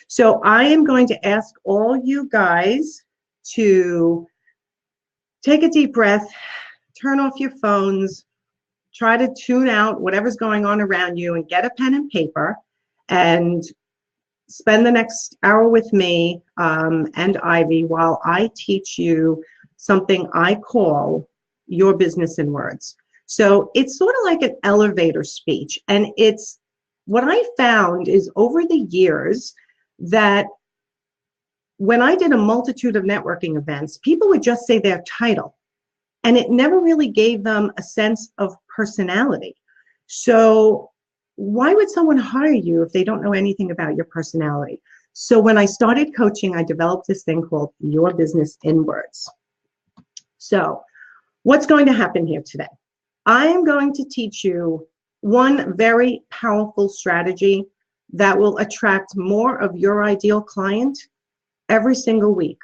So I am going to ask all you guys to take a deep breath, turn off your phones, try to tune out whatever's going on around you, and get a pen and paper and spend the next hour with me and Ivy while I teach you something I call your business in words. So it's sort of like an elevator speech. And it's what I found is over the years that when I did a multitude of networking events, people would just say their title, and it never really gave them a sense of personality. So why would someone hire you if they don't know anything about your personality? So when I started coaching, I developed this thing called Your Business in Words. So what's going to happen here today? I am going to teach you one very powerful strategy that will attract more of your ideal client every single week.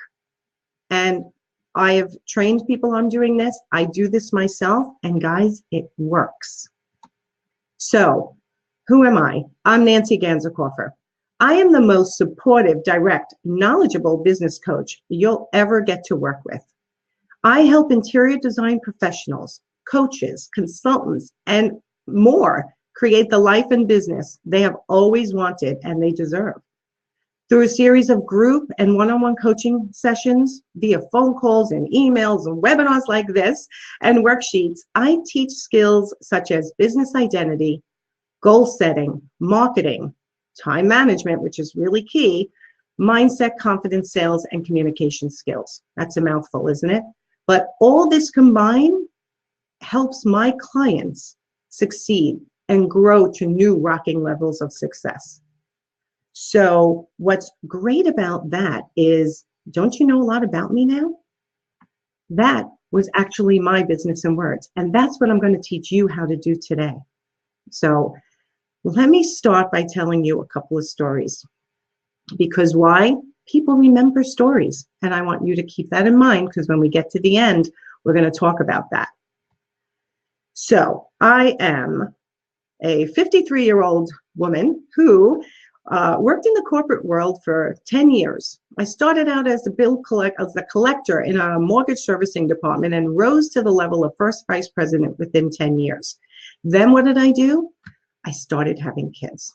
And I have trained people on doing this. I do this myself, and guys, it works. So who am I? I'm Nancy Ganzekaufer. I am the most supportive, direct, knowledgeable business coach you'll ever get to work with. I help interior design professionals, coaches, consultants, and more create the life and business they have always wanted and they deserve. Through a series of group and one-on-one coaching sessions, via phone calls and emails and webinars like this, and worksheets, I teach skills such as business identity, goal setting, marketing, time management, which is really key, mindset, confidence, sales, and communication skills. That's a mouthful, isn't it? But all this combined helps my clients succeed and grow to new rocking levels of success. So what's great about that is, don't you know a lot about me now? That was actually my business in words. And that's what I'm going to teach you how to do today. So let me start by telling you a couple of stories. Because why? People remember stories. And I want you to keep that in mind, because when we get to the end, we're going to talk about that. So I am a 53-year-old woman who worked in the corporate world for 10 years. I started out as a collector in a mortgage servicing department and rose to the level of first vice president within 10 years. Then what did I do? I started having kids,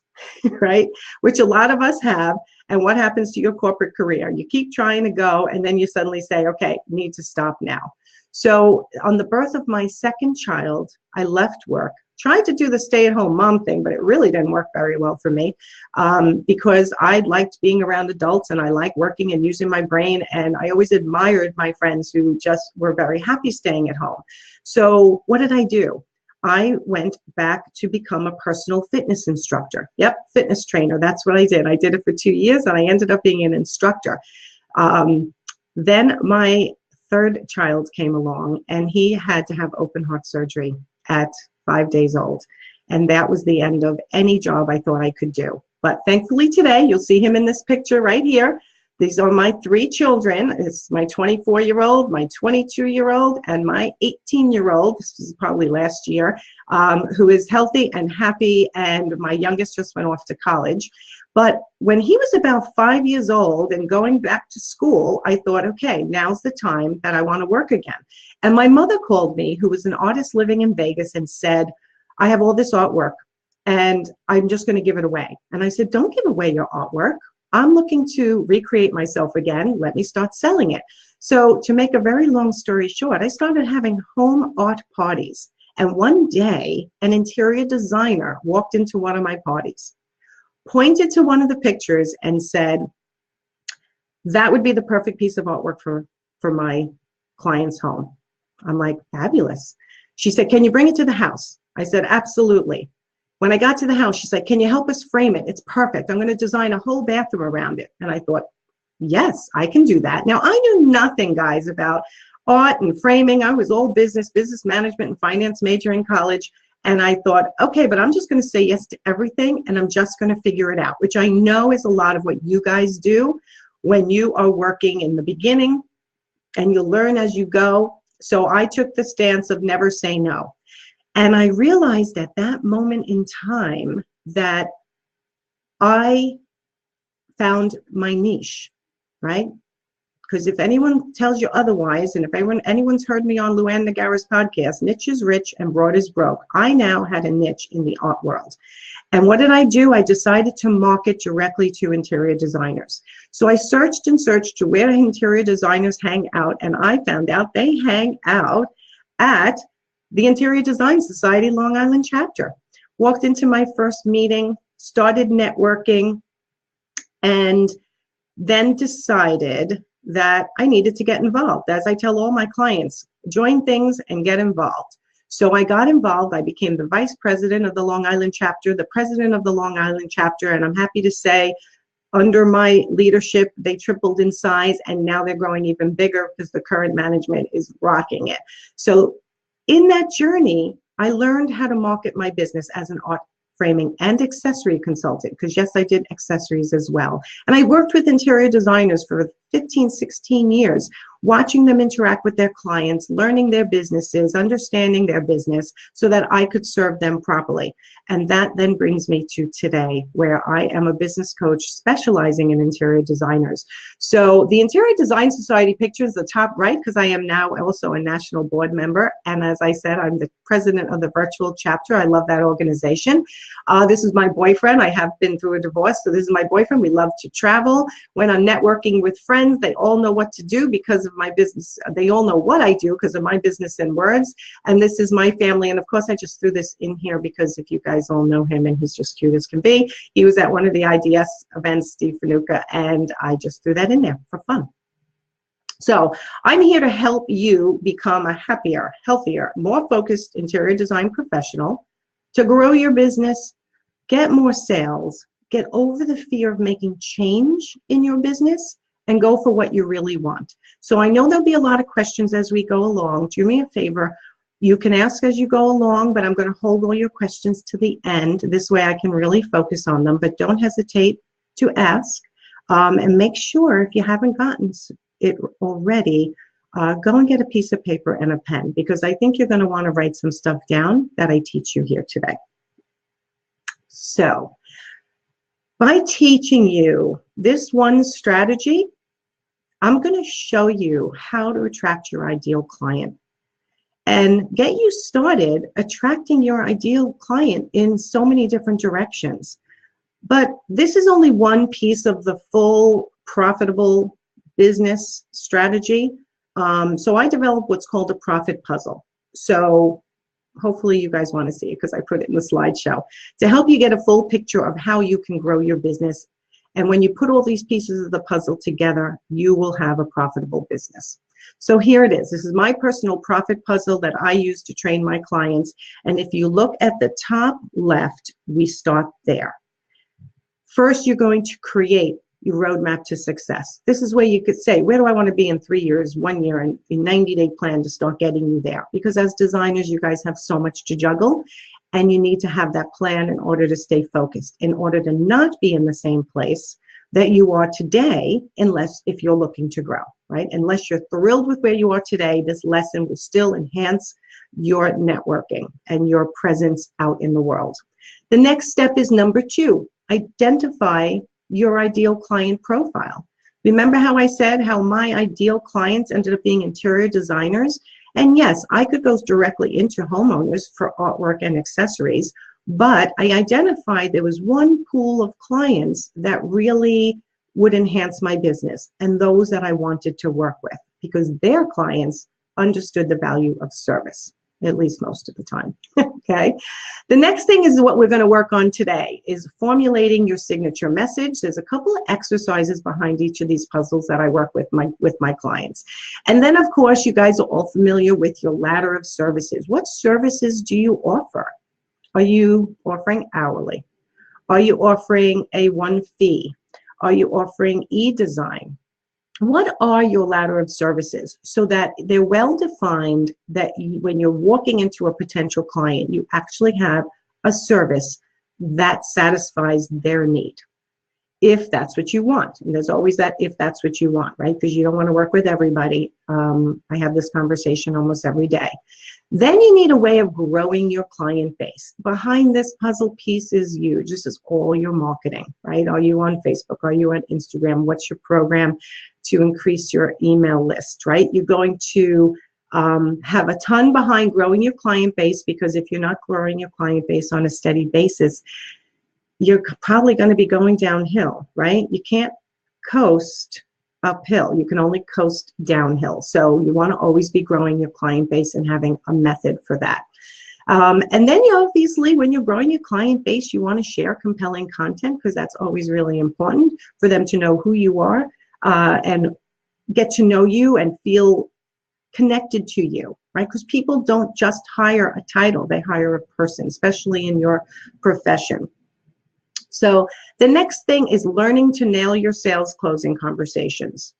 right? Which a lot of us have. And what happens to your corporate career? You keep trying to go, and then you suddenly say, okay, need to stop now. So on the birth of my second child, I left work, tried to do the stay-at-home mom thing, but it really didn't work very well for me because I liked being around adults and I like working and using my brain. And I always admired my friends who just were very happy staying at home. So what did I do? I went back to become a personal fitness instructor. Yep, fitness trainer. That's what I did. I did it for 2 years and I ended up being an instructor. Then my third child came along and he had to have open heart surgery at 5 days old. And that was the end of any job I thought I could do. But thankfully today, you'll see him in this picture right here. These are my 3 children. It's my 24-year-old, my 22-year-old, and my 18-year-old, this was probably last year, who is healthy and happy, and my youngest just went off to college. But when he was about 5 years old and going back to school, I thought, okay, now's the time that I want to work again. And my mother called me, who was an artist living in Vegas, and said, I have all this artwork, and I'm just going to give it away. And I said, don't give away your artwork. I'm looking to recreate myself again. Let me start selling it. So to make a very long story short, I started having home art parties. And one day, an interior designer walked into one of my parties, pointed to one of the pictures and said, that would be the perfect piece of artwork for my client's home. I'm like, fabulous. She said, can you bring it to the house? I said, absolutely. When I got to the house, she said, can you help us frame it? It's perfect. I'm going to design a whole bathroom around it. And I thought, yes, I can do that. Now, I knew nothing, guys, about art and framing. I was all business management and finance major in college. And I thought, okay, but I'm just going to say yes to everything and I'm just going to figure it out, which I know is a lot of what you guys do when you are working in the beginning and you learn as you go. So I took the stance of never say no. And I realized at that moment in time that I found my niche, right? Because if anyone tells you otherwise, and if anyone's heard me on Luann Nagara's podcast, niche is rich and broad is broke. I now had a niche in the art world. And what did I do? I decided to market directly to interior designers. So I searched and searched to where interior designers hang out, and I found out they hang out at the Interior Design Society Long Island chapter. Walked into my first meeting, started networking, and then decided that I needed to get involved. As I tell all my clients, join things and get involved. So I got involved. I became the vice president of the Long Island chapter, the president of the Long Island chapter, and I'm happy to say under my leadership, they tripled in size, and now they're growing even bigger because the current management is rocking it. So in that journey, I learned how to market my business as an art framing and accessory consultant, because yes, I did accessories as well. And I worked with interior designers for 15, 16 years, watching them interact with their clients, learning their businesses, understanding their business so that I could serve them properly. And that then brings me to today, where I am a business coach specializing in interior designers. So the Interior Design Society picture is the top right, because I am now also a national board member. And as I said, I'm the president of the virtual chapter. I love that organization. This is my boyfriend. I have been through a divorce, so this is my boyfriend. We love to travel. When I'm networking with friends, they all know what to do because of my business. They all know what I do because of my business and words. And this is my family. And of course, I just threw this in here because if you guys all know him, and he's just cute as can be. He was at one of the IDS events, Steve Fanuca, and I just threw that in there for fun. So I'm here to help you become a happier, healthier, more focused interior design professional, to grow your business, get more sales, get over the fear of making change in your business, and go for what you really want. So I know there'll be a lot of questions as we go along. Do me a favor. You can ask as you go along, but I'm going to hold all your questions to the end. This way I can really focus on them, but don't hesitate to ask. And make sure, if you haven't gotten it already, go and get a piece of paper and a pen, because I think you're going to want to write some stuff down that I teach you here today. So by teaching you this one strategy, I'm going to show you how to attract your ideal client and get you started attracting your ideal client in so many different directions. But this is only one piece of the full profitable business strategy. So I developed what's called a profit puzzle. So hopefully you guys want to see it because I put it in the slideshow to help you get a full picture of how you can grow your business. And when you put all these pieces of the puzzle together, you will have a profitable business. So here it is. This is my personal profit puzzle that I use to train my clients. And if you look at the top left, we start there. First, you're going to create your roadmap to success. This is where you could say, where do I want to be in 3 years, 1 year, and a 90-day plan to start getting you there? Because as designers, you guys have so much to juggle, and you need to have that plan in order to stay focused, in order to not be in the same place that you are today, unless if you're looking to grow, right? Unless you're thrilled with where you are today, this lesson will still enhance your networking and your presence out in the world. The next step is number 2, identify your ideal client profile. Remember how I said how my ideal clients ended up being interior designers? And yes, I could go directly into homeowners for artwork and accessories, but I identified there was one pool of clients that really would enhance my business, and those that I wanted to work with, because their clients understood the value of service, at least most of the time. Okay. The next thing is what we're going to work on today is formulating your signature message. There's a couple of exercises behind each of these puzzles that I work with my clients. And then, of course, you guys are all familiar with your ladder of services. What services do you offer? Are you offering hourly? Are you offering a one fee? Are you offering e-design? What are your ladder of services so that they're well defined, that when you're walking into a potential client, you actually have a service that satisfies their need? if that's what you want. And there's always that if that's what you want, right? Because you don't want to work with everybody. I have this conversation almost every day. Then you need a way of growing your client base. Behind this puzzle piece is you. This is all your marketing, right? Are you on Facebook? Are you on Instagram? What's your program to increase your email list, right? You're going to have a ton behind growing your client base, because if you're not growing your client base on a steady basis, you're probably going to be going downhill, right? You can't coast uphill. You can only coast downhill. So you want to always be growing your client base and having a method for that. And then you obviously, when you're growing your client base, you want to share compelling content, because that's always really important for them to know who you are and get to know you and feel connected to you, right? Because people don't just hire a title, they hire a person, especially in your profession. So the next thing is learning to nail your sales closing conversations.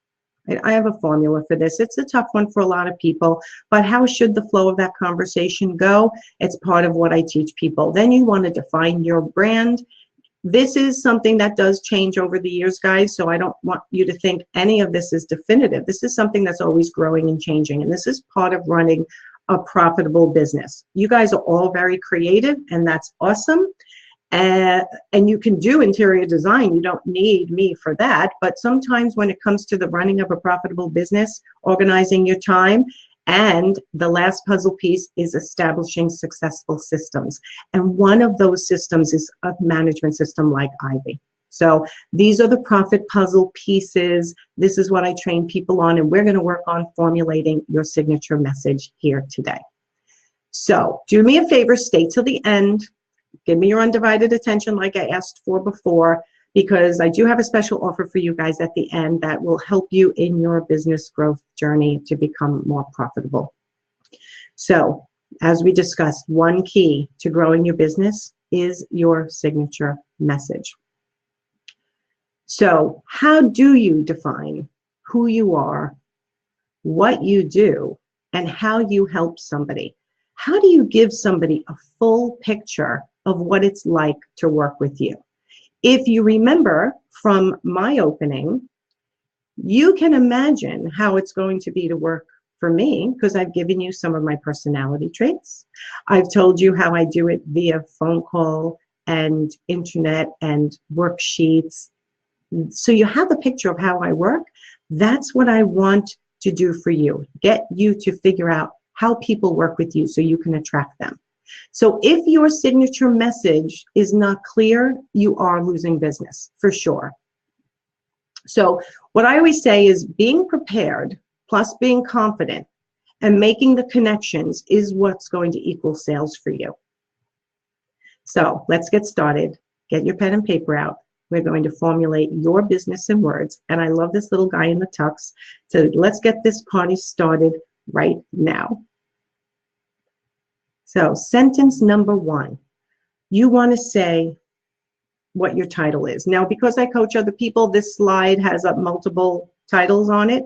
I have a formula for this. It's a tough one for a lot of people, but how should the flow of that conversation go? It's part of what I teach people. Then you want to define your brand. This is something that does change over the years, guys, so I don't want you to think any of this is definitive. This is something that's always growing and changing, and this is part of running a profitable business. You guys are all very creative, and that's awesome. And you can do interior design. You don't need me for that. But sometimes when it comes to the running of a profitable business, organizing your time, and the last puzzle piece is establishing successful systems. And one of those systems is a management system like Ivy. So these are the profit puzzle pieces. This is what I train people on, and we're going to work on formulating your signature message here today. So do me a favor, stay till the end. Give me your undivided attention like I asked for before, because I do have a special offer for you guys at the end that will help you in your business growth journey to become more profitable. So, as we discussed, one key to growing your business is your signature message. So, how do you define who you are, what you do, and how you help somebody? How do you give somebody a full picture of what it's like to work with you? If you remember from my opening, you can imagine how it's going to be to work for me, because I've given you some of my personality traits. I've told you how I do it via phone call and internet and worksheets. So you have a picture of how I work. That's what I want to do for you. Get you to figure out how people work with you so you can attract them. So if your signature message is not clear, you are losing business for sure. So what I always say is being prepared plus being confident and making the connections is what's going to equal sales for you. So let's get started. Get your pen and paper out. We're going to formulate your business in words. And I love this little guy in the tux. So let's get this party started right now. So sentence number one, you want to say what your title is. Now, because I coach other people, this slide has multiple titles on it.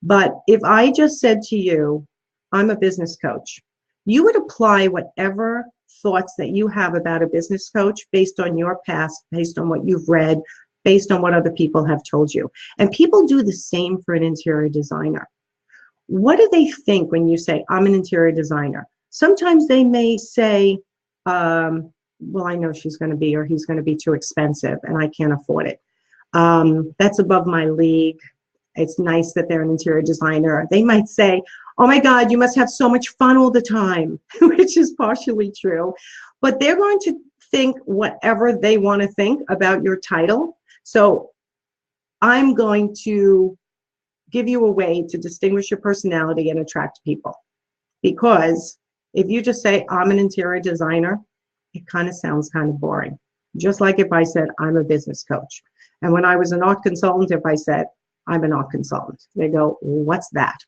But if I just said to you, I'm a business coach, you would apply whatever thoughts that you have about a business coach based on your past, based on what you've read, based on what other people have told you. And people do the same for an interior designer. What do they think when you say, I'm an interior designer? Sometimes they may say, well, I know she's going to be or he's going to be too expensive and I can't afford it. That's above my league. It's nice that they're an interior designer. They might say, oh my God, you must have so much fun all the time, which is partially true. But they're going to think whatever they want to think about your title. So I'm going to give you a way to distinguish your personality and attract people. Because if you just say, I'm an interior designer, it kind of sounds kind of boring. Just like if I said, I'm a business coach. And when I was an art consultant, if I said, I'm an art consultant, they go, what's that?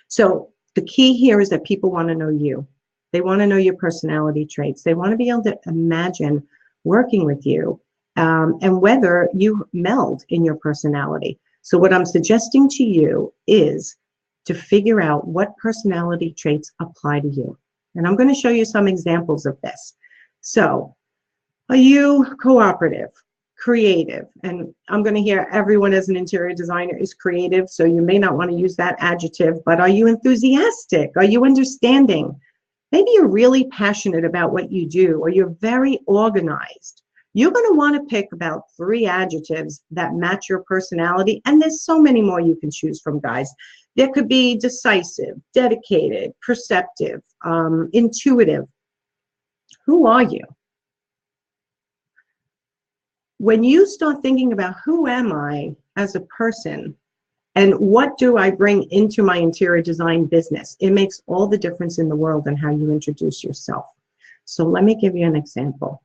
So the key here is that people want to know you. They want to know your personality traits. They want to be able to imagine working with you and whether you meld in your personality. So what I'm suggesting to you is to figure out what personality traits apply to you. And I'm going to show you some examples of this. So, are you cooperative, creative. And I'm going to hear everyone as an interior designer is creative, so you may not want to use that adjective, but are you enthusiastic? Are you understanding? Maybe you're really passionate about what you do, or you're very organized. You're going to want to pick about 3 adjectives that match your personality, and there's so many more you can choose from, guys. There could be decisive, dedicated, perceptive, intuitive. Who are you? When you start thinking about who am I as a person and what do I bring into my interior design business, it makes all the difference in the world in how you introduce yourself. So let me give you an example.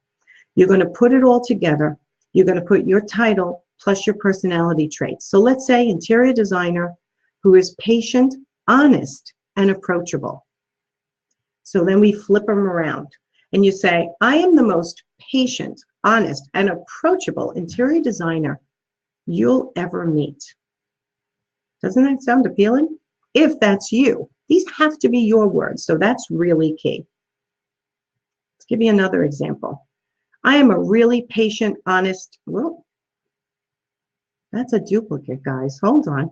You're going to put it all together. You're going to put your title plus your personality traits. So let's say interior designer who is patient, honest, and approachable. So then we flip them around and you say, I am the most patient, honest, and approachable interior designer you'll ever meet. Doesn't that sound appealing? If that's you, these have to be your words, so that's really key. Let's give you another example. I am a really patient, honest, well, that's a duplicate, guys, hold on.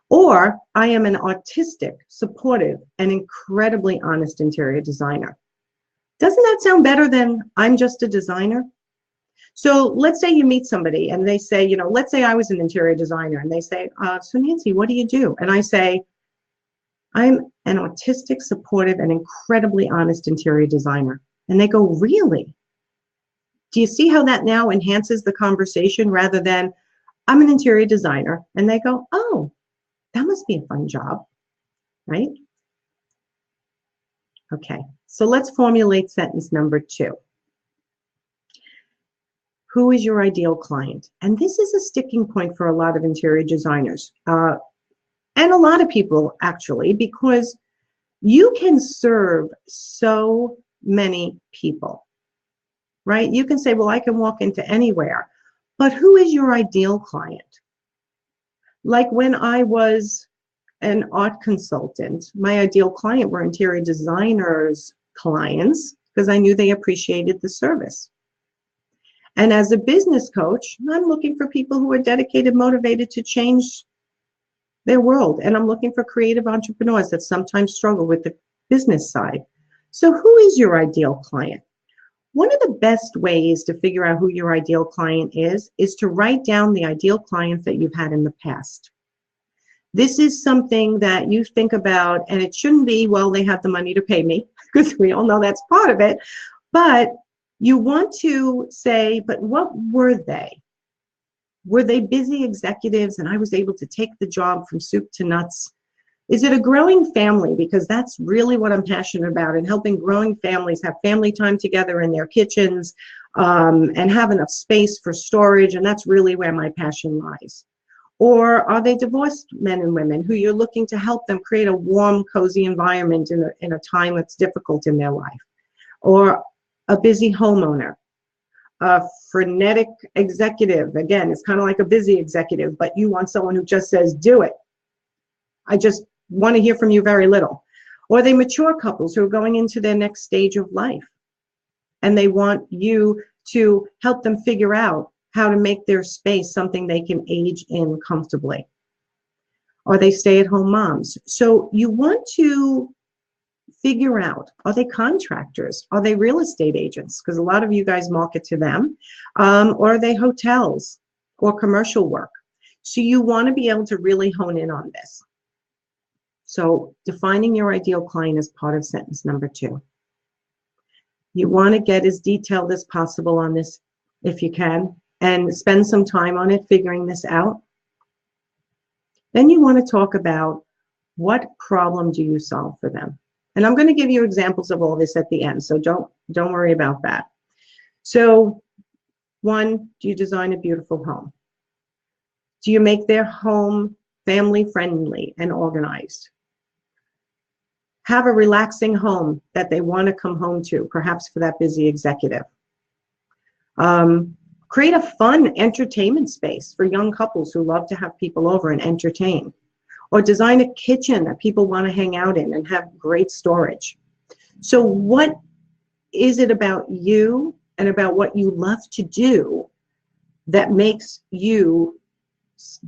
Or I am an autistic, supportive, and incredibly honest interior designer. Doesn't that sound better than I'm just a designer? So let's say you meet somebody and they say, you know, let's say I was an interior designer and they say, so Nancy, what do you do? And I say, I'm an autistic, supportive, and incredibly honest interior designer. And they go, really? Do you see how that now enhances the conversation rather than I'm an interior designer? And they go, oh, that must be a fun job, right? Okay, so let's formulate sentence number 2. Who is your ideal client? And this is a sticking point for a lot of interior designers and a lot of people actually, because you can serve so many people, right? You can say, well, I can walk into anywhere, but who is your ideal client? Like when I was an art consultant, my ideal client were interior designers' clients because I knew they appreciated the service. And as a business coach, I'm looking for people who are dedicated, motivated to change their world. And I'm looking for creative entrepreneurs that sometimes struggle with the business side. So who is your ideal client? One of the best ways to figure out who your ideal client is to write down the ideal clients that you've had in the past. This is something that you think about, and it shouldn't be, well, they have the money to pay me, because we all know that's part of it. But you want to say, but what were they? Were they busy executives and I was able to take the job from soup to nuts? Is it a growing family? Because that's really what I'm passionate about, and helping growing families have family time together in their kitchens and have enough space for storage. And that's really where my passion lies. Or are they divorced men and women who you're looking to help them create a warm, cozy environment in a time that's difficult in their life? Or a busy homeowner, a frenetic executive. Again, it's kind of like a busy executive, but you want someone who just says, do it. I just want to hear from you very little. Or they mature couples who are going into their next stage of life, and they want you to help them figure out how to make their space something they can age in comfortably. Or they stay-at-home moms. So you want to figure out, are they contractors? Are they real estate agents? Because a lot of you guys market to them. Or are they hotels or commercial work? So you want to be able to really hone in on this. So defining your ideal client is part of sentence number 2. You want to get as detailed as possible on this if you can, and spend some time on it, figuring this out. Then you want to talk about what problem do you solve for them. And I'm going to give you examples of all this at the end, so don't worry about that. So 1, do you design a beautiful home? Do you make their home family friendly and organized? Have a relaxing home that they want to come home to, perhaps for that busy executive. Create a fun entertainment space for young couples who love to have people over and entertain. Or design a kitchen that people want to hang out in and have great storage. So what is it about you and about what you love to do that makes you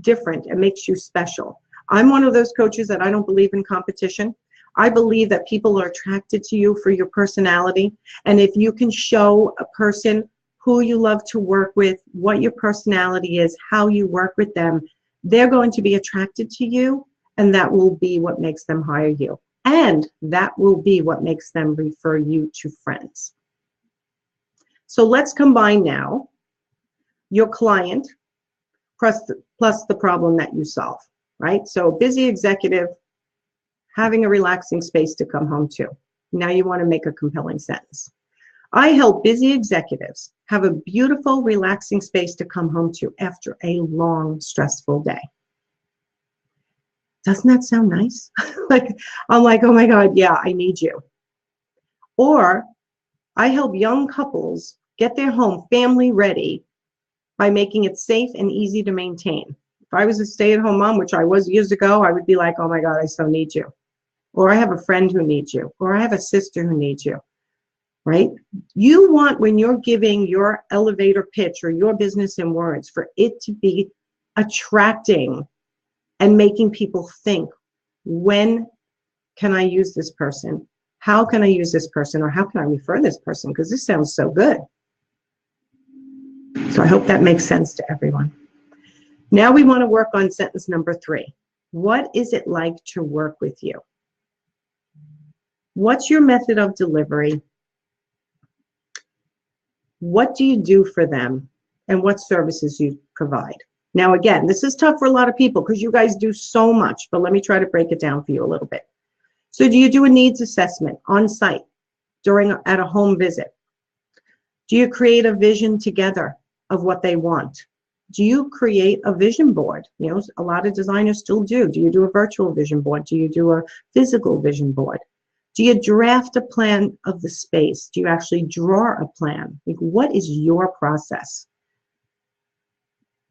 different and makes you special. I'm one of those coaches that I don't believe in competition. I believe that people are attracted to you for your personality. And if you can show a person who you love to work with, what your personality is, how you work with them, they're going to be attracted to you, and that will be what makes them hire you. And that will be what makes them refer you to friends. So let's combine now your client plus the problem that you solve, right? So busy executive having a relaxing space to come home to. Now you want to make a compelling sentence. I help busy executives have a beautiful, relaxing space to come home to after a long, stressful day. Doesn't that sound nice? I'm like, oh my God, yeah, I need you. Or I help young couples get their home family ready by making it safe and easy to maintain. If I was a stay-at-home mom, which I was years ago, I would be like, oh my God, I so need you. Or I have a friend who needs you. Or I have a sister who needs you, right? You want, when you're giving your elevator pitch or your business in words, for it to be attracting and making people think, when can I use this person? How can I use this person? Or how can I refer this person? Because this sounds so good. So I hope that makes sense to everyone. Now we want to work on sentence number 3. What is it like to work with you? What's your method of delivery? What do you do for them? And what services you provide? Now, again, this is tough for a lot of people because you guys do so much, but let me try to break it down for you a little bit. So do you do a needs assessment on site at a home visit? Do you create a vision together of what they want? Do you create a vision board? You know, a lot of designers still do. Do you do a virtual vision board? Do you do a physical vision board? Do you draft a plan of the space? Do you actually draw a plan? Like, what is your process?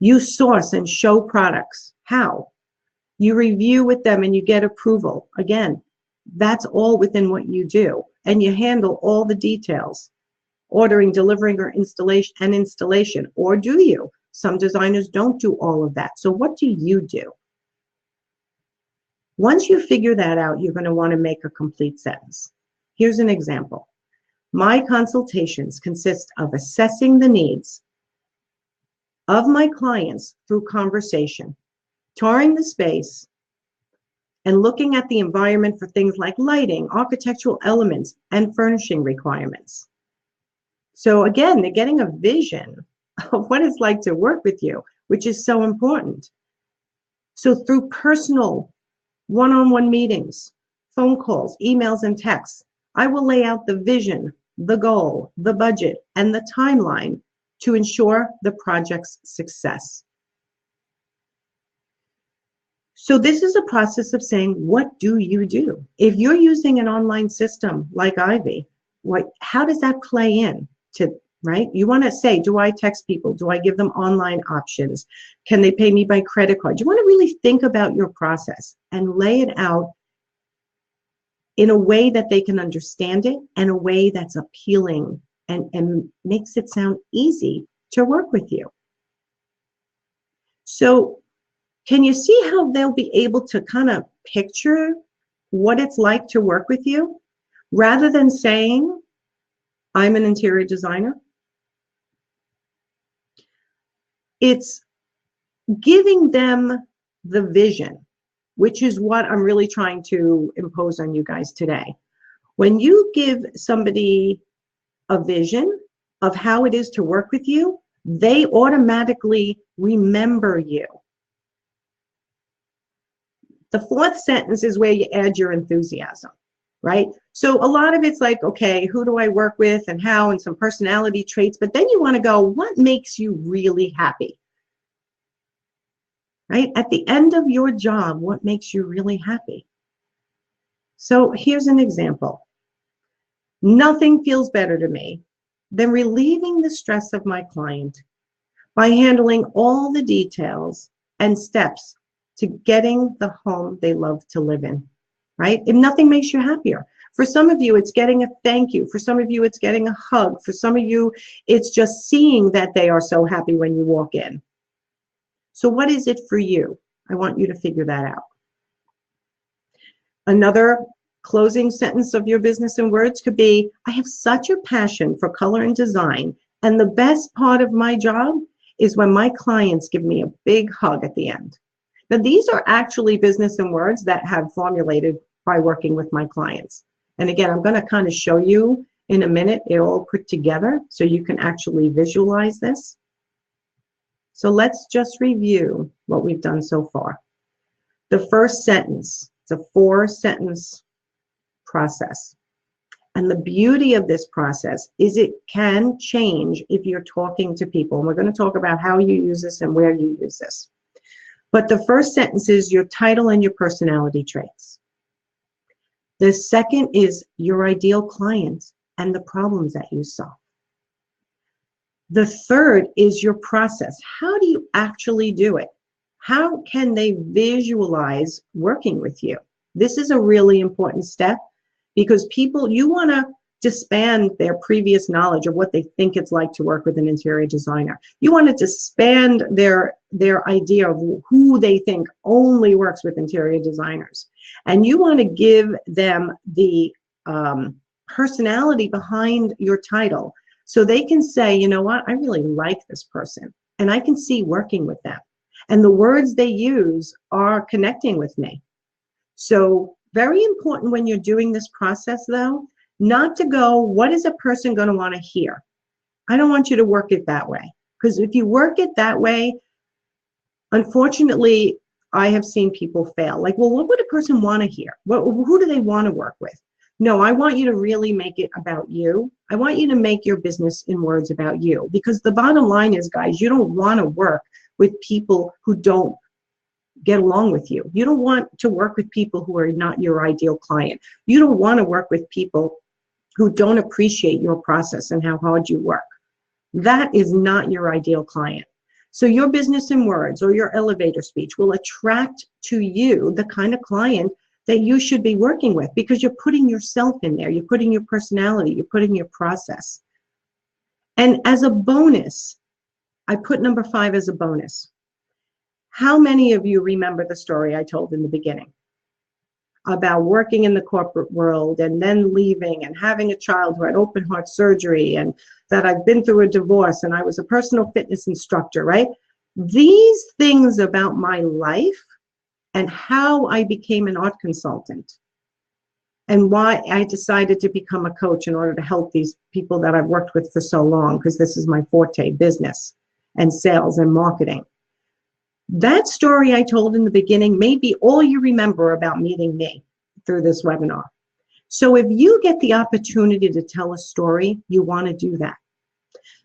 You source and show products. How? You review with them and you get approval. Again, that's all within what you do. And you handle all the details. Ordering, delivering, or installation. Or do you? Some designers don't do all of that. So what do you do? Once you figure that out, you're going to want to make a complete sentence. Here's an example. My consultations consist of assessing the needs of my clients through conversation, touring the space, and looking at the environment for things like lighting, architectural elements, and furnishing requirements. So again, they're getting a vision of what it's like to work with you, which is so important. So through personal one-on-one meetings, phone calls, emails, and texts, I will lay out the vision, the goal, the budget, and the timeline to ensure the project's success. So this is a process of saying, what do you do? If you're using an online system like Ivy, how does that play in to, right? You want to say, do I text people? Do I give them online options? Can they pay me by credit card? You want to really think about your process and lay it out in a way that they can understand it and a way that's appealing and makes it sound easy to work with you. So can you see how they'll be able to kind of picture what it's like to work with you rather than saying, I'm an interior designer? It's giving them the vision, which is what I'm really trying to impose on you guys today. When you give somebody a vision of how it is to work with you, they automatically remember you. The 4th sentence is where you add your enthusiasm, right? So a lot of it's like, okay, who do I work with and how, and some personality traits, but then you want to go, what makes you really happy? Right? At the end of your job, what makes you really happy? So here's an example. Nothing feels better to me than relieving the stress of my client by handling all the details and steps to getting the home they love to live in, right? If nothing makes you happier. For some of you, it's getting a thank you. For some of you, it's getting a hug. For some of you, it's just seeing that they are so happy when you walk in. So what is it for you? I want you to figure that out. Another closing sentence of your business in words could be, I have such a passion for color and design, and the best part of my job is when my clients give me a big hug at the end. Now, these are actually business in words that have formulated by working with my clients. And again, I'm going to kind of show you in a minute it all put together so you can actually visualize this. So let's just review what we've done so far. The first sentence, it's a 4-sentence process. And the beauty of this process is it can change if you're talking to people. And we're going to talk about how you use this and where you use this. But the first sentence is your title and your personality traits. The second is your ideal client and the problems that you solve. The third is your process. How do you actually do it? How can they visualize working with you? This is a really important step because people, you want to disband their previous knowledge of what they think it's like to work with an interior designer. You want to disband their idea of who they think only works with interior designers. And you want to give them the personality behind your title so they can say, you know what, I really like this person and I can see working with them. And the words they use are connecting with me. So very important when you're doing this process though, not to go, what is a person going to want to hear? I don't want you to work it that way. Because if you work it that way, unfortunately, I have seen people fail. Like, well, what would a person want to hear? Who do they want to work with? No, I want you to really make it about you. I want you to make your business in words about you. Because the bottom line is, guys, you don't want to work with people who don't get along with you. You don't want to work with people who are not your ideal client. You don't want to work with people who don't appreciate your process and how hard you work. That is not your ideal client. So your business in words or your elevator speech will attract to you the kind of client that you should be working with because you're putting yourself in there. You're putting your personality, you're putting your process. And as a bonus, I put number 5 as a bonus. How many of you remember the story I told in the beginning about working in the corporate world and then leaving and having a child who had open heart surgery and that I've been through a divorce and I was a personal fitness instructor, right? These things about my life and how I became an art consultant and why I decided to become a coach in order to help these people that I've worked with for so long, because this is my forte, business and sales and marketing. That story I told in the beginning may be all you remember about meeting me through this webinar. So if you get the opportunity to tell a story, you want to do that.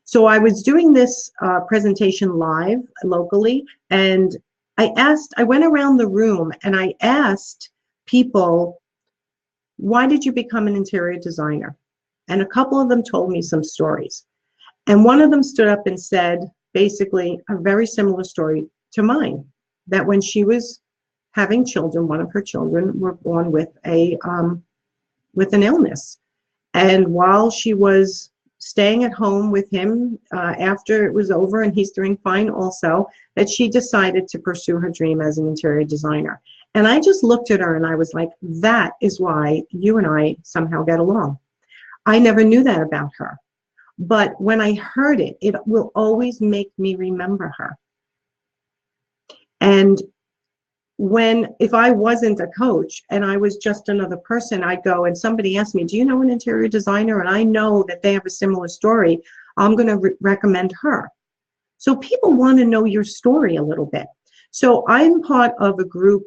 So I was doing this presentation live locally, and I went around the room and I asked people, why did you become an interior designer? And a couple of them told me some stories. And one of them stood up and said, basically, a very similar story to mine, that when she was having children, one of her children were born with an illness. And while she was staying at home with him after it was over and he's doing fine also, that she decided to pursue her dream as an interior designer. And I just looked at her and I was like, that is why you and I somehow get along. I never knew that about her. But when I heard it, it will always make me remember her. And if I wasn't a coach and I was just another person, I'd go and somebody asked me, do you know an interior designer? And I know that they have a similar story. I'm going to recommend her. So people want to know your story a little bit. So I'm part of a group.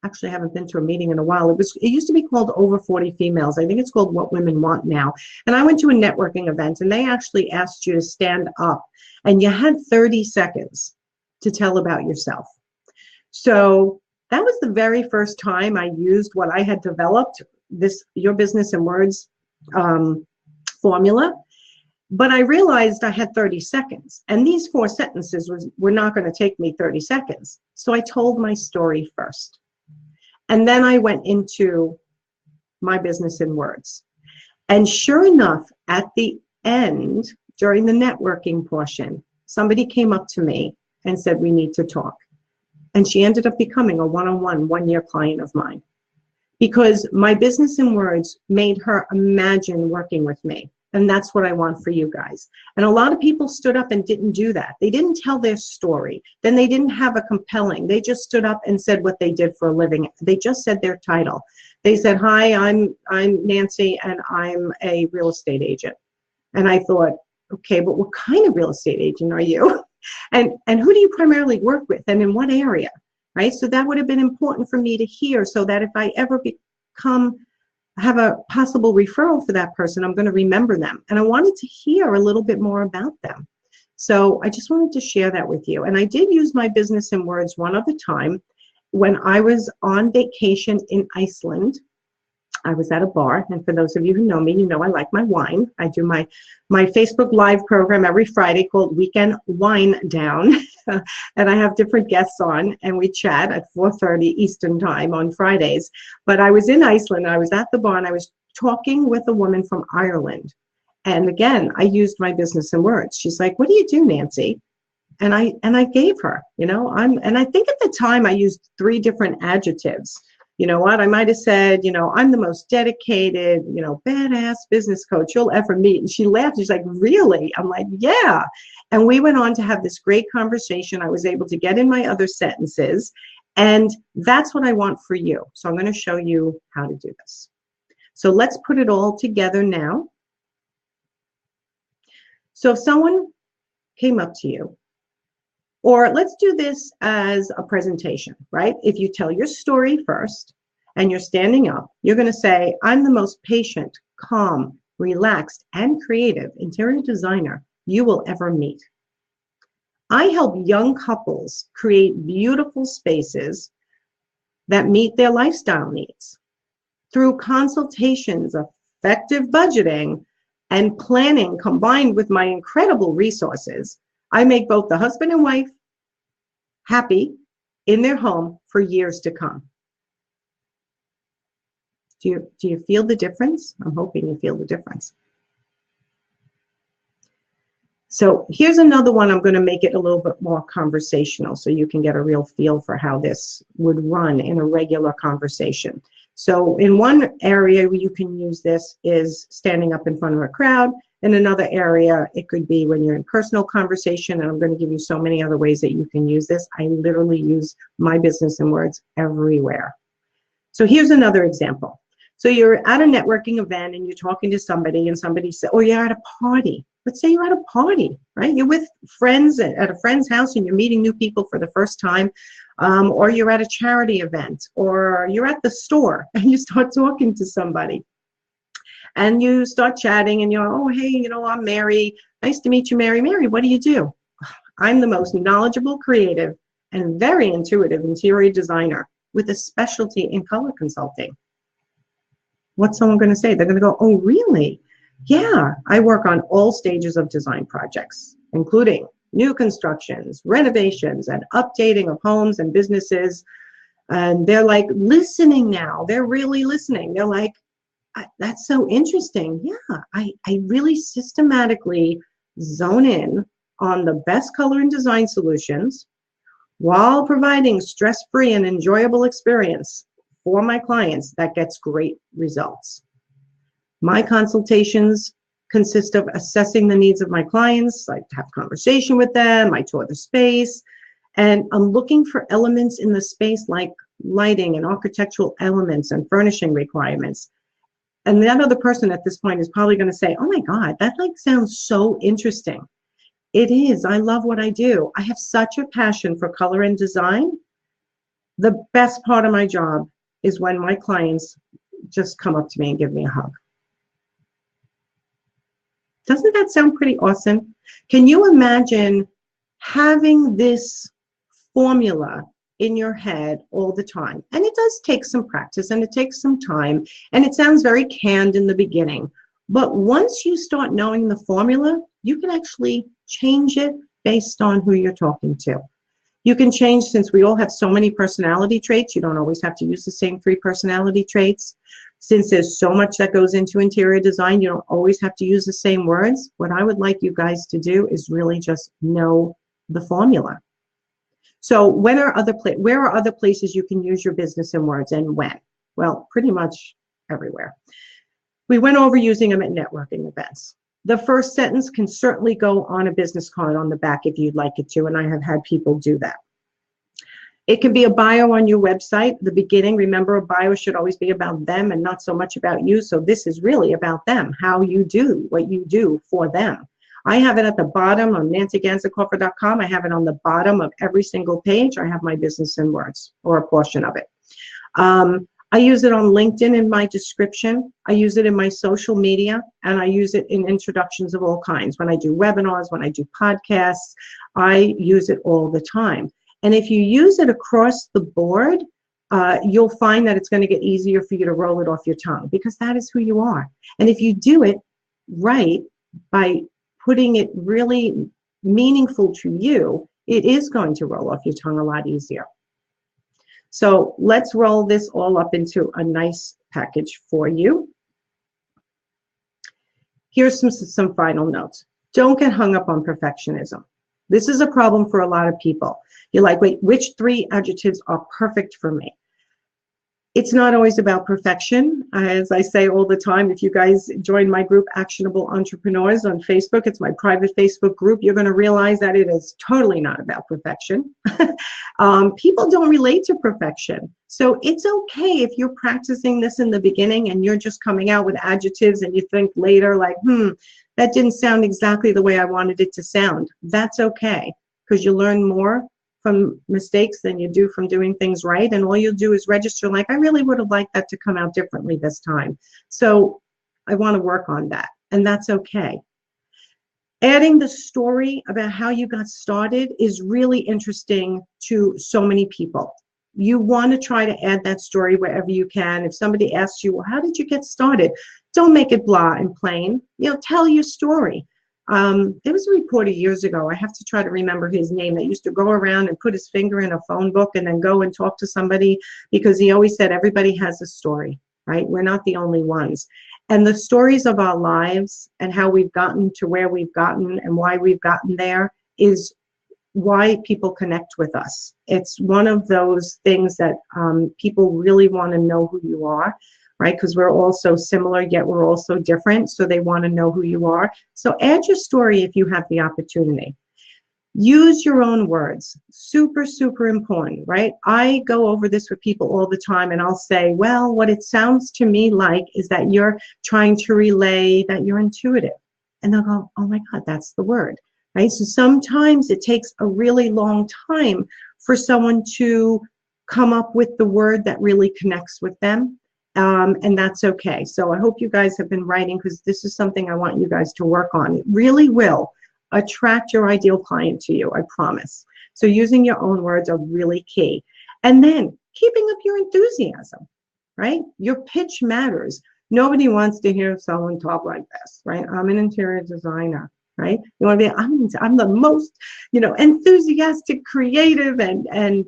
Actually, I haven't been to a meeting in a while. It used to be called Over 40 Females. I think it's called What Women Want Now. And I went to a networking event and they actually asked you to stand up and you had 30 seconds to tell about yourself. So that was the very first time I used what I had developed, this Your Business in Words formula. But I realized I had 30 seconds and these 4 sentences were not going to take me 30 seconds. So I told my story first. And then I went into My Business in Words. And sure enough, at the end, during the networking portion, somebody came up to me and said, we need to talk. And she ended up becoming a one-on-one, one-year client of mine, because My Business in Words made her imagine working with me. And that's what I want for you guys. And a lot of people stood up and didn't do that. They didn't tell their story. Then they didn't have a compelling. They just stood up and said what they did for a living. They just said their title. They said, hi, I'm Nancy, and I'm a real estate agent. And I thought, okay, but what kind of real estate agent are you? And who do you primarily work with, and in what area, right? So that would have been important for me to hear, so that if I ever have a possible referral for that person, I'm going to remember them. And I wanted to hear a little bit more about them. So I just wanted to share that with you. And I did use My Business in Words one other time when I was on vacation in Iceland. I was at a bar, and for those of you who know me, you know I like my wine. I do my Facebook Live program every Friday called Weekend Wine Down, and I have different guests on, and we chat at 4:30 Eastern Time on Fridays. But I was in Iceland, I was at the bar, and I was talking with a woman from Ireland. And again, I used My Business in Words. She's like, what do you do, Nancy? And I gave her, and I think at the time I used 3 different adjectives. You know what, I might have said, I'm the most dedicated, badass business coach you'll ever meet. And she laughed. She's like, really? I'm like, yeah. And we went on to have this great conversation. I was able to get in my other sentences. And that's what I want for you. So I'm going to show you how to do this. So let's put it all together now. So if someone came up to you, or let's do this as a presentation, right? If you tell your story first and you're standing up, you're going to say, I'm the most patient, calm, relaxed, and creative interior designer you will ever meet. I help young couples create beautiful spaces that meet their lifestyle needs. Through consultations, effective budgeting, and planning combined with my incredible resources, I make both the husband and wife happy in their home for years to come. Do you feel the difference? I'm hoping you feel the difference. So here's another one. I'm going to make it a little bit more conversational so you can get a real feel for how this would run in a regular conversation. So in one area where you can use this is standing up in front of a crowd. In another area, it could be when you're in personal conversation, and I'm going to give you so many other ways that you can use this. I literally use My Business in Words everywhere. So here's another example. So you're at a networking event and you're talking to somebody, and somebody said, or you're at a party. Let's say you're at a party, right? You're with friends at a friend's house and you're meeting new people for the first time, or you're at a charity event, or you're at the store and you start talking to somebody. And you start chatting and you're, oh, hey, I'm Mary. Nice to meet you, Mary. Mary, what do you do? I'm the most knowledgeable, creative, and very intuitive interior designer with a specialty in color consulting. What's someone going to say? They're going to go, oh, really? Yeah, I work on all stages of design projects, including new constructions, renovations, and updating of homes and businesses. And they're like listening now. They're really listening. They're like, that's so interesting. Yeah, I really systematically zone in on the best color and design solutions while providing stress-free and enjoyable experience for my clients that gets great results. My consultations consist of assessing the needs of my clients. I have conversation with them, I tour the space, and I'm looking for elements in the space like lighting and architectural elements and furnishing requirements. And that other person at this point is probably going to say, oh my God, that sounds so interesting. It is. I love what I do. I have such a passion for color and design. The best part of my job is when my clients just come up to me and give me a hug. Doesn't that sound pretty awesome? Can you imagine having this formula in your head all the time? And it does take some practice and it takes some time, and it sounds very canned in the beginning. But once you start knowing the formula, you can actually change it based on who you're talking to. You can change, since we all have so many personality traits, you don't always have to use the same 3 personality traits. Since there's so much that goes into interior design, you don't always have to use the same words. What I would like you guys to do is really just know the formula. So where are other places you can use your business and words, and when? Well, pretty much everywhere. We went over using them at networking events. The first sentence can certainly go on a business card on the back if you'd like it to, and I have had people do that. It can be a bio on your website. The beginning, remember, a bio should always be about them and not so much about you. So this is really about them, how you do what you do for them. I have it at the bottom on nancyganzekaufer.com. I have it on the bottom of every single page. I have my business in words, or a portion of it. I use it on LinkedIn in my description. I use it in my social media, and I use it in introductions of all kinds. When I do webinars, when I do podcasts, I use it all the time. And if you use it across the board, you'll find that it's going to get easier for you to roll it off your tongue, because that is who you are. And if you do it right, by putting it really meaningful to you, it is going to roll off your tongue a lot easier. So let's roll this all up into a nice package for you. Here's some final notes. Don't get hung up on perfectionism. This is a problem for a lot of people. You're like, wait, which 3 adjectives are perfect for me? It's not always about perfection. As I say all the time, if you guys join my group, Actionable Entrepreneurs, on Facebook, it's my private Facebook group, you're going to realize that it is totally not about perfection. People don't relate to perfection. So it's okay if you're practicing this in the beginning and you're just coming out with adjectives and you think later like, that didn't sound exactly the way I wanted it to sound. That's okay, because you learn more from mistakes than you do from doing things right, and all you'll do is register like, I really would have liked that to come out differently this time. So I want to work on that, and that's okay. Adding the story about how you got started is really interesting to so many people. You want to try to add that story wherever you can. If somebody asks you, well, how did you get started? Don't make it blah and plain. Tell your story. There was a reporter years ago, I have to try to remember his name, that used to go around and put his finger in a phone book and then go and talk to somebody, because he always said everybody has a story, right? We're not the only ones. And the stories of our lives and how we've gotten to where we've gotten and why we've gotten there is why people connect with us. It's one of those things that people really want to know who you are, right? Because we're all so similar, yet we're all so different. So they want to know who you are. So add your story if you have the opportunity. Use your own words. Super, super important, right? I go over this with people all the time, and I'll say, well, what it sounds to me like is that you're trying to relay that you're intuitive. And they'll go, oh my God, that's the word, right? So sometimes it takes a really long time for someone to come up with the word that really connects with them. And that's okay. So I hope you guys have been writing, because this is something I want you guys to work on. It really will attract your ideal client to you, I promise. So using your own words are really key. And then keeping up your enthusiasm, right? Your pitch matters. Nobody wants to hear someone talk like this, right? I'm an interior designer, right? You want to be, I'm the most, enthusiastic, creative, and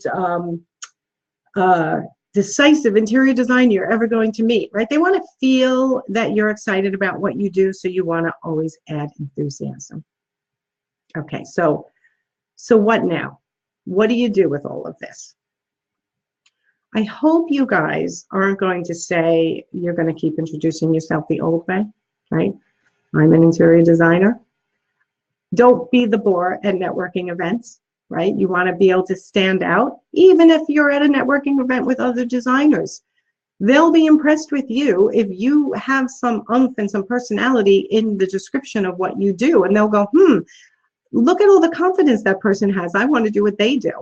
decisive interior designer you're ever going to meet, right? They want to feel that you're excited about what you do, so you want to always add enthusiasm. Okay, so what now? What do you do with all of this? I hope you guys aren't going to say you're going to keep introducing yourself the old way, right? I'm an interior designer. Don't be the bore at networking events, right? You want to be able to stand out, even if you're at a networking event with other designers. They'll be impressed with you if you have some oomph and some personality in the description of what you do, and they'll go, look at all the confidence that person has. I want to do what they do.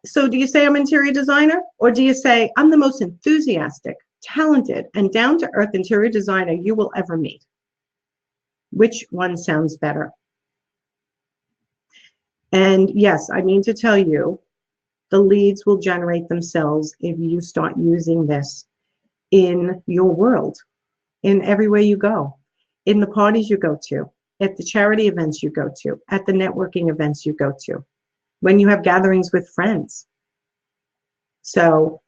So do you say I'm an interior designer, or do you say I'm the most enthusiastic, talented, and down-to-earth interior designer you will ever meet? Which one sounds better? And yes, I mean to tell you, the leads will generate themselves if you start using this in your world, in everywhere you go, in the parties you go to, at the charity events you go to, at the networking events you go to, when you have gatherings with friends. So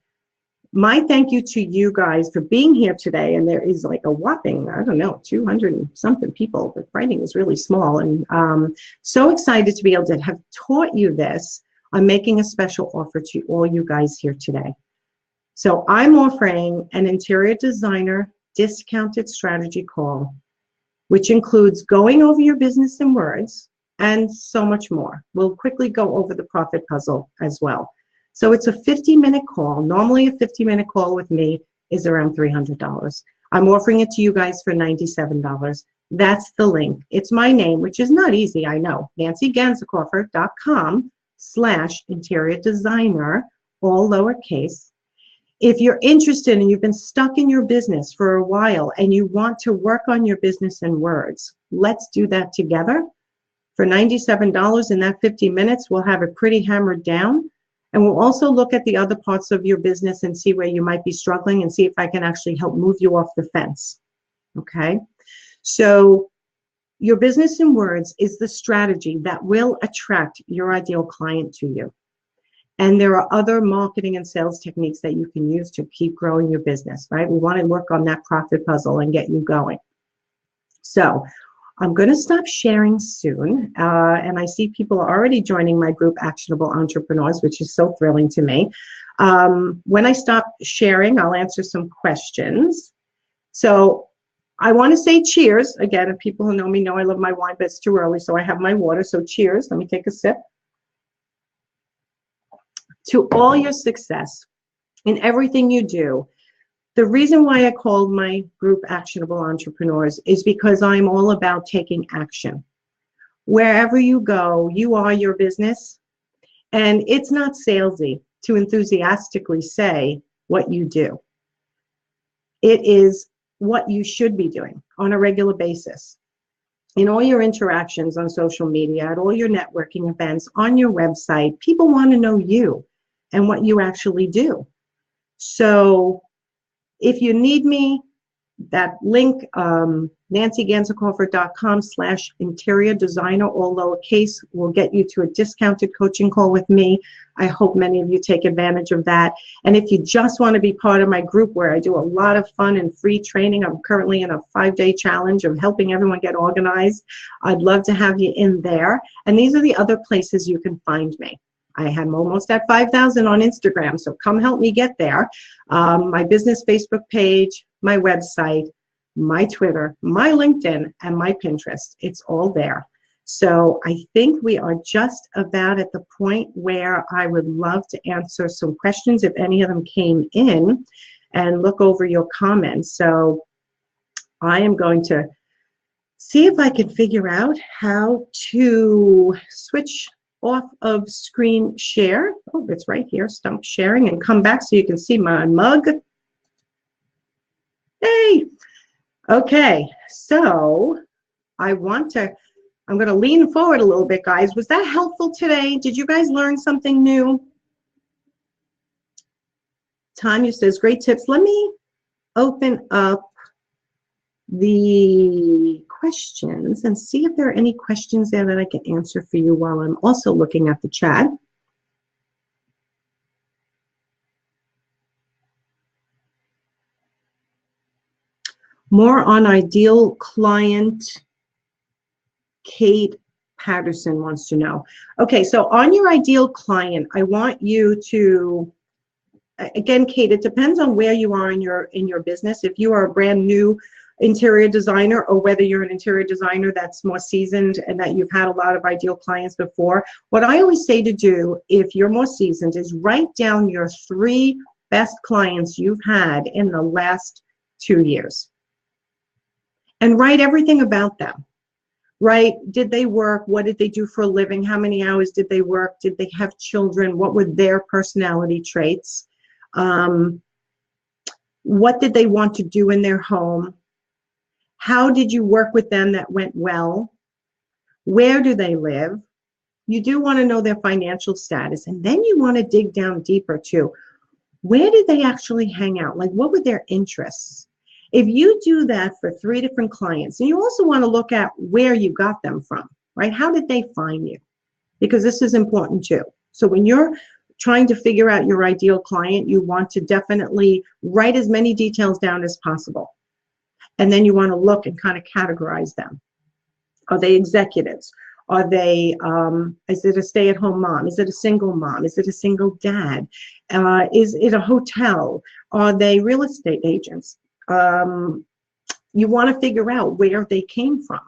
my thank you to you guys for being here today. And there is like a whopping, I don't know, 200 and something people. The writing is really small. And so excited to be able to have taught you this. I'm making a special offer to all you guys here today. So I'm offering an interior designer discounted strategy call, which includes going over your business in words and so much more. We'll quickly go over the profit puzzle as well. So it's a 50-minute call. Normally a 50-minute call with me is around $300. I'm offering it to you guys for $97. That's the link. It's my name, which is not easy, I know. Ganzekaufer.com/interior designer, all lowercase. If you're interested and you've been stuck in your business for a while and you want to work on your business in words, let's do that together. For $97 in that 50 minutes, we'll have it pretty hammered down. And we'll also look at the other parts of your business and see where you might be struggling and see if I can actually help move you off the fence. Okay? So your business in words is the strategy that will attract your ideal client to you. And there are other marketing and sales techniques that you can use to keep growing your business, right? We want to work on that profit puzzle and get you going. So I'm going to stop sharing soon. And I see people are already joining my group, Actionable Entrepreneurs, which is so thrilling to me. When I stop sharing, I'll answer some questions. So I want to say cheers. Again, if people who know me know I love my wine, but it's too early, so I have my water. So cheers. Let me take a sip. To all your success in everything you do. The reason why I called my group Actionable Entrepreneurs is because I'm all about taking action. Wherever you go, you are your business. And it's not salesy to enthusiastically say what you do. It is what you should be doing on a regular basis. In all your interactions on social media, at all your networking events, on your website, people want to know you and what you actually do. So if you need me, that link, nancyganzekaufer.com/interior designer, all lowercase, will get you to a discounted coaching call with me. I hope many of you take advantage of that. And if you just want to be part of my group where I do a lot of fun and free training, I'm currently in a 5-day challenge of helping everyone get organized. I'd love to have you in there. And these are the other places you can find me. I am almost at 5,000 on Instagram, so come help me get there. My business Facebook page, my website, my Twitter, my LinkedIn, and my Pinterest. It's all there. So I think we are just about at the point where I would love to answer some questions if any of them came in and look over your comments. So I am going to see if I can figure out how to switch off of screen share. Oh, it's right here, stop sharing, and come back so you can see my mug. Hey, okay, so I'm going to lean forward a little bit, guys. Was that helpful today? Did you guys learn something new? Tanya says, great tips. Let me open up the questions and see if there are any questions there that I can answer for you while I'm also looking at the chat. More on ideal client, Kate Patterson wants to know. Okay, so on your ideal client, I want you to, again, Kate, it depends on where you are in your business. If you are a brand new interior designer, or whether you're an interior designer that's more seasoned and that you've had a lot of ideal clients before, what I always say to do, if you're more seasoned, is write down your 3 best clients you've had in the last 2 years. And write everything about them. Right? Did they work? What did they do for a living? How many hours did they work? Did they have children? What were their personality traits? What did they want to do in their home? How did you work with them that went well? Where do they live? You do want to know their financial status. And then you want to dig down deeper too. Where did they actually hang out? Like, what were their interests? If you do that for 3 different clients, and you also want to look at where you got them from, right? How did they find you? Because this is important too. So when you're trying to figure out your ideal client, you want to definitely write as many details down as possible. And then you want to look and kind of categorize them. Are they executives? Are they, is it a stay-at-home mom? Is it a single mom? Is it a single dad? Is it a hotel? Are they real estate agents? You want to figure out where they came from.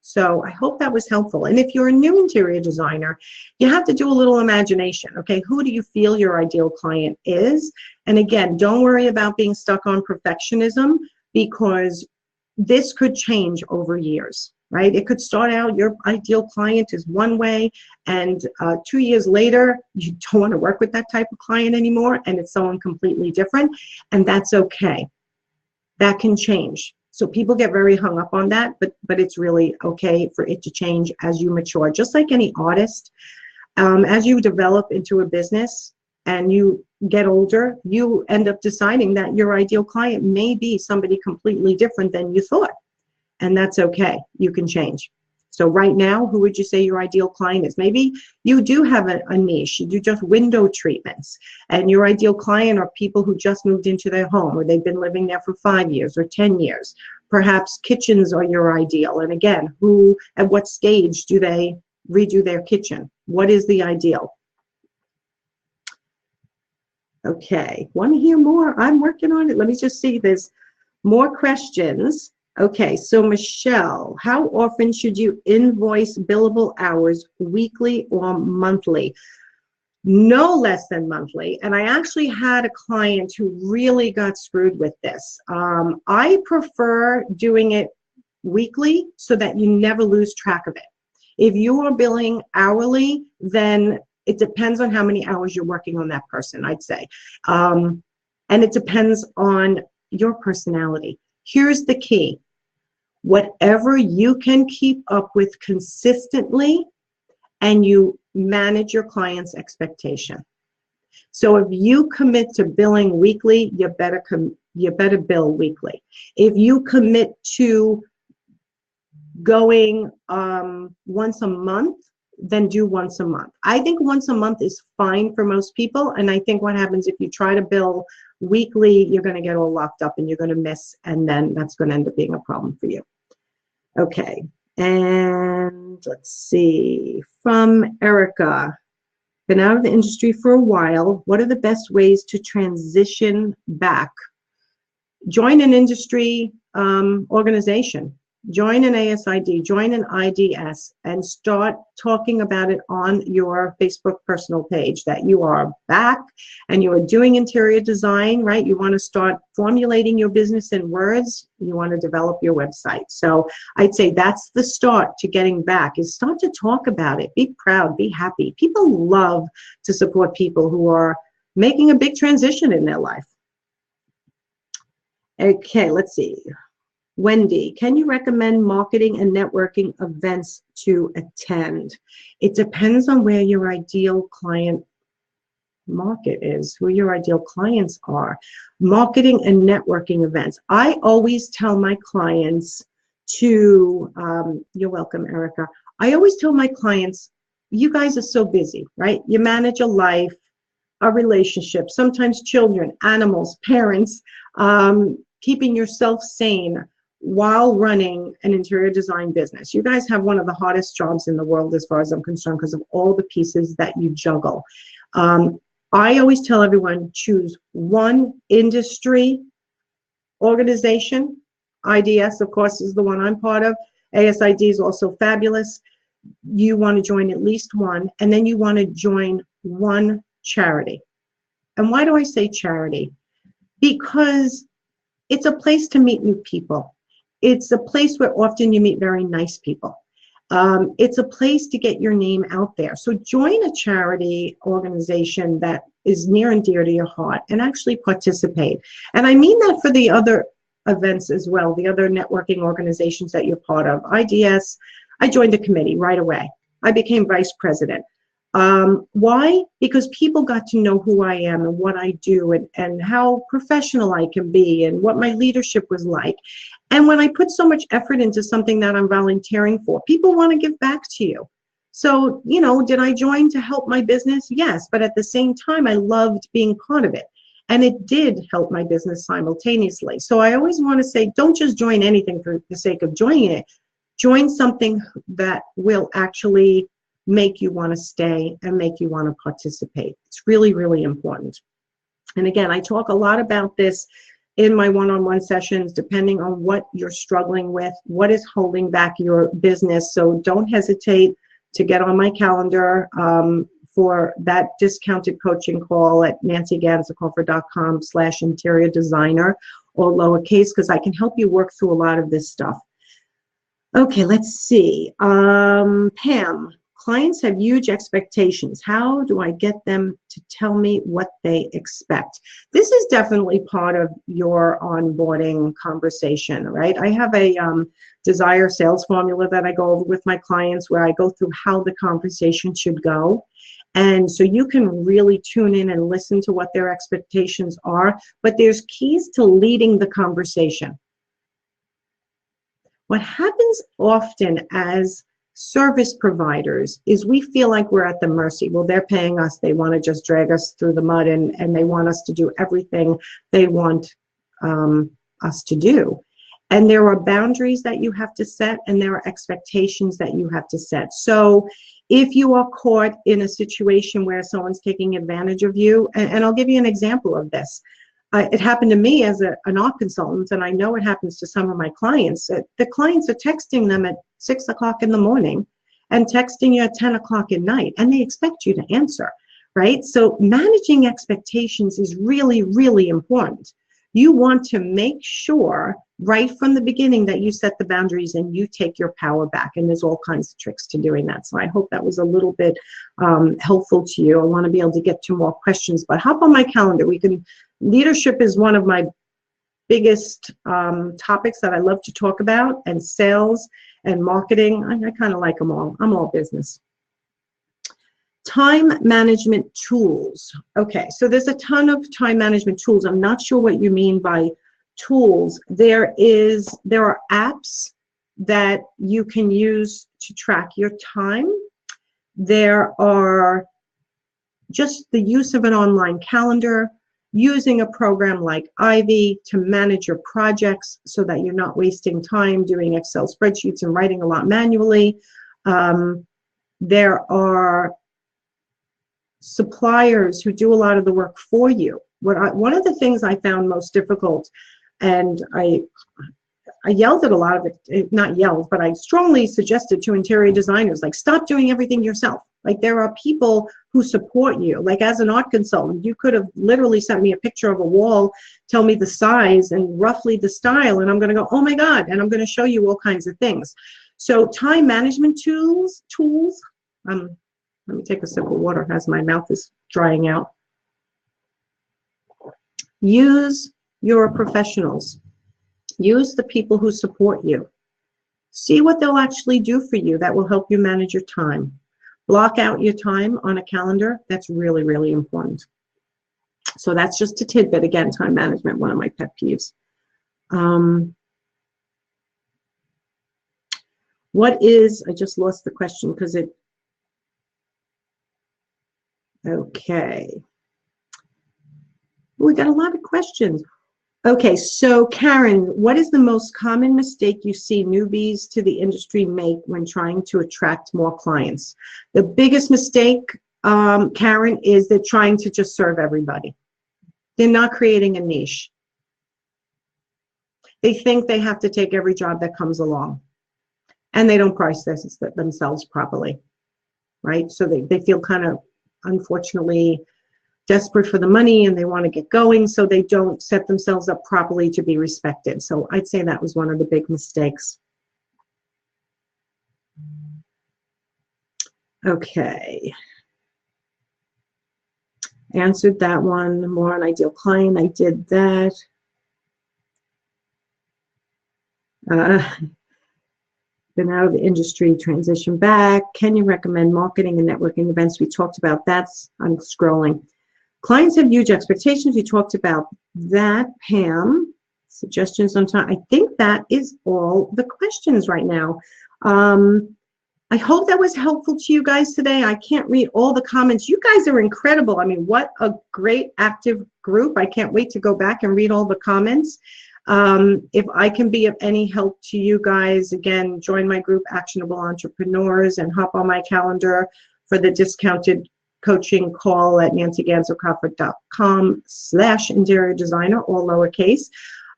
So I hope that was helpful. And if you're a new interior designer, you have to do a little imagination. Okay, who do you feel your ideal client is? And again, don't worry about being stuck on perfectionism, because this could change over years, right? It could start out, your ideal client is one way, and 2 years later, you don't want to work with that type of client anymore, and it's someone completely different, and that's okay. That can change. So people get very hung up on that, but it's really okay for it to change as you mature. Just like any artist, as you develop into a business and you get older, you end up deciding that your ideal client may be somebody completely different than you thought. And that's okay. You can change. So right now, who would you say your ideal client is? Maybe you do have a niche. You do just window treatments, and your ideal client are people who just moved into their home, or they've been living there for 5 years or 10 years. Perhaps kitchens are your ideal. And again, who, at what stage do they redo their kitchen? What is the ideal? Okay, want to hear more? I'm working on it. Let me just see. There's more questions. Okay, so Michelle, how often should you invoice billable hours, weekly or monthly? No less than monthly. And I actually had a client who really got screwed with this. I prefer doing it weekly so that you never lose track of it. If you are billing hourly, then it depends on how many hours you're working on that person, I'd say. And it depends on your personality. Here's the key. Whatever you can keep up with consistently, and you manage your client's expectation. So if you commit to billing weekly, you better bill weekly. If you commit to going once a month, then do once a month. I think once a month is fine for most people, and I think what happens if you try to bill weekly, you're going to get all locked up and you're going to miss, and then that's going to end up being a problem for you. Okay, and let's see, from Erica, been out of the industry for a while. What are the best ways to transition back? Join an industry organization. Join an ASID, join an IDS, and start talking about it on your Facebook personal page that you are back and you are doing interior design, right? You want to start formulating your business in words. You want to develop your website. So I'd say that's the start to getting back, is start to talk about it. Be proud, be happy. People love to support people who are making a big transition in their life. Okay, let's see. Wendy, can you recommend marketing and networking events to attend? It depends on where your ideal client market is, who your ideal clients are. Marketing and networking events. I always tell my clients to, you're welcome, Erica. I always tell my clients, you guys are so busy, right? You manage a life, a relationship, sometimes children, animals, parents, keeping yourself sane while running an interior design business. You guys have one of the hardest jobs in the world as far as I'm concerned, because of all the pieces that you juggle. I always tell everyone, choose one industry organization. IDS, of course, is the one I'm part of. ASID is also fabulous. You want to join at least one, and then you want to join one charity. And why do I say charity? Because it's a place to meet new people. It's a place where often you meet very nice people. It's a place to get your name out there. So join a charity organization that is near and dear to your heart and actually participate. And I mean that for the other events as well, the other networking organizations that you're part of. IDS, I joined a committee right away. I became vice president. Why? Because people got to know who I am and what I do, and how professional I can be, and what my leadership was like. And when I put so much effort into something that I'm volunteering for, people want to give back to you. So, you know, did I join to help my business? Yes, but at the same time, I loved being part of it. And it did help my business simultaneously. So I always want to say, don't just join anything for the sake of joining it. Join something that will actually make you want to stay and make you want to participate. It's really, really important. And again, I talk a lot about this in my one-on-one sessions, depending on what you're struggling with, what is holding back your business. So don't hesitate to get on my calendar for that discounted coaching call at nancyganzekaufer.com/interior designer, or lowercase, because I can help you work through a lot of this stuff. Okay, let's see. Pam, clients have huge expectations. How do I get them to tell me what they expect? This is definitely part of your onboarding conversation, right? I have a desire sales formula that I go over with my clients where I go through how the conversation should go. And so you can really tune in and listen to what their expectations are, but there's keys to leading the conversation. What happens often as service providers is we feel like we're at the mercy. Well, they're paying us. They want to just drag us through the mud, and they want us to do everything they want us to do. And there are boundaries that you have to set, and there are expectations that you have to set. So if you are caught in a situation where someone's taking advantage of you, and I'll give you an example of this. It happened to me as an art consultant, and I know it happens to some of my clients. The clients are texting them at 6 o'clock in the morning and texting you at 10 o'clock at night, and they expect you to answer, right? So managing expectations is really, really important. You want to make sure right from the beginning that you set the boundaries and you take your power back, and there's all kinds of tricks to doing that. So I hope that was a little bit helpful to you. I want to be able to get to more questions, but hop on my calendar. Leadership is one of my biggest topics that I love to talk about, and sales and marketing. I kind of like them all. I'm all business. Time management tools. Okay, so there's a ton of time management tools. I'm not sure what you mean by tools. There are apps that you can use to track your time. There are just the use of an online calendar, using a program like Ivy to manage your projects so that you're not wasting time doing Excel spreadsheets and writing a lot manually. There are suppliers who do a lot of the work for you. One of the things I found most difficult, and I yelled at a lot of it, not yelled, but I strongly suggested to interior designers, like, stop doing everything yourself. Like, there are people who support you. Like, as an art consultant, you could have literally sent me a picture of a wall, tell me the size and roughly the style, and I'm going to go, oh my God, and I'm going to show you all kinds of things. So time management tools, let me take a sip of water as my mouth is drying out. Use your professionals. Use the people who support you. See what they'll actually do for you that will help you manage your time. Block out your time on a calendar. That's really, really important. So that's just a tidbit. Again, time management, one of my pet peeves. I just lost the question because okay. We got a lot of questions. Okay, so Karen, what is the most common mistake you see newbies to the industry make when trying to attract more clients? The biggest mistake, Karen, is they're trying to just serve everybody. They're not creating a niche. They think they have to take every job that comes along, and they don't price themselves properly, right? So they feel kind of, unfortunately, desperate for the money, and they want to get going, so they don't set themselves up properly to be respected. So I'd say that was one of the big mistakes. Okay. Answered that one. More on ideal client. I did that. Been out of the industry, transition back. Can you recommend marketing and networking events? We talked about that. I'm scrolling. Clients have huge expectations. We talked about that. Pam, suggestions on time. I think that is all the questions right now. I hope that was helpful to you guys today. I can't read all the comments. You guys are incredible. I mean, what a great active group. I can't wait to go back and read all the comments. If I can be of any help to you guys, again, join my group, Actionable Entrepreneurs, and hop on my calendar for the discounted coaching call at nancyganzekaufer.com/interior designer, all lowercase.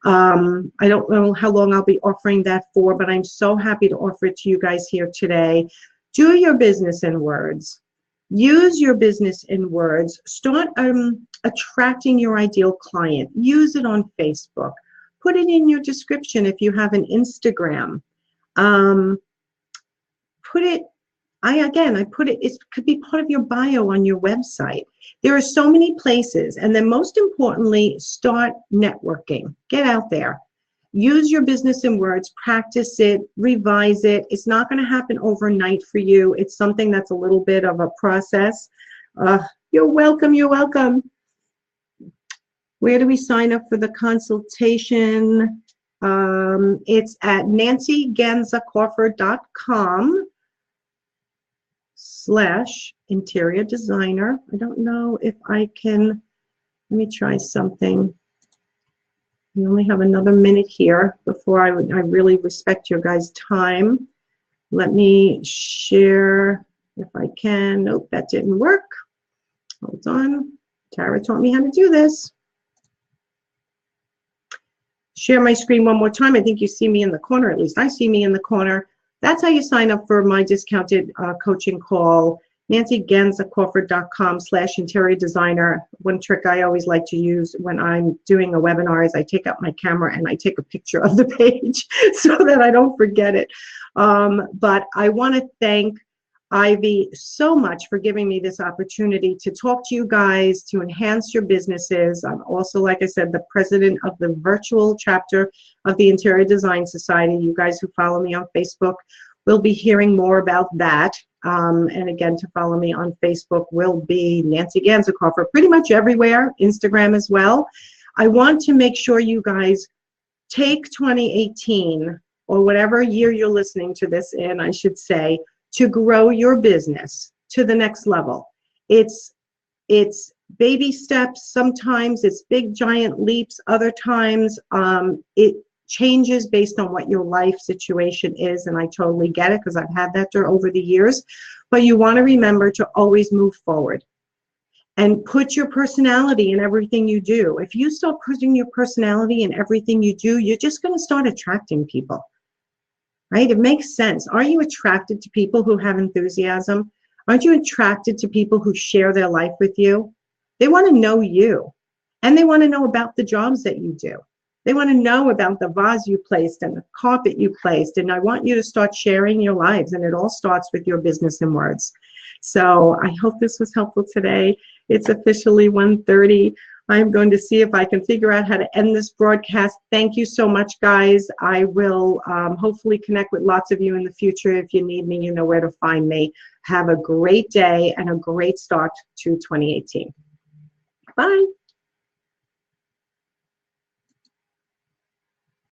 I don't know how long I'll be offering that for, but I'm so happy to offer it to you guys here today. Do your business in words. Use your business in words. Start attracting your ideal client. Use it on Facebook. Put it in your description if you have an Instagram. Put it, I put it, it could be part of your bio on your website. There are so many places. And then most importantly, start networking. Get out there. Use your business in words, practice it, revise it. It's not going to happen overnight for you. It's something that's a little bit of a process. You're welcome. You're welcome. Where do we sign up for the consultation? It's at nancyganzekaufer.com/interior designer. I don't know if I can, let me try something. We only have another minute here before I really respect your guys' time. Let me share if I can. Nope, that didn't work. Hold on. Tara taught me how to do this. Share my screen one more time. I think you see me in the corner, at least I see me in the corner. That's how you sign up for my discounted coaching call, nancyganzekaufer.com/interior designer. One trick I always like to use when I'm doing a webinar is I take out my camera and I take a picture of the page so that I don't forget it. But I want to thank Ivy so much for giving me this opportunity to talk to you guys, to enhance your businesses. I'm also, like I said, the president of the virtual chapter of the Interior Design Society. You guys who follow me on Facebook will be hearing more about that. And again, to follow me on Facebook will be Nancy Ganzekaufer, pretty much everywhere, Instagram as well. I want to make sure you guys take 2018, or whatever year you're listening to this in, I should say, to grow your business to the next level. It's baby steps. Sometimes it's big giant leaps. Other times it changes based on what your life situation is, and I totally get it because I've had that over the years. But you want to remember to always move forward and put your personality in everything you do. If you start putting your personality in everything you do, you're just going to start attracting people. Right? It makes sense. Are you attracted to people who have enthusiasm? Aren't you attracted to people who share their life with you? They want to know you, and they want to know about the jobs that you do. They want to know about the vase you placed and the carpet you placed, and I want you to start sharing your lives, and it all starts with your business in words. So I hope this was helpful today. It's officially 1:30. I'm going to see if I can figure out how to end this broadcast. Thank you so much, guys. I will hopefully connect with lots of you in the future. If you need me, you know where to find me. Have a great day and a great start to 2018. Bye.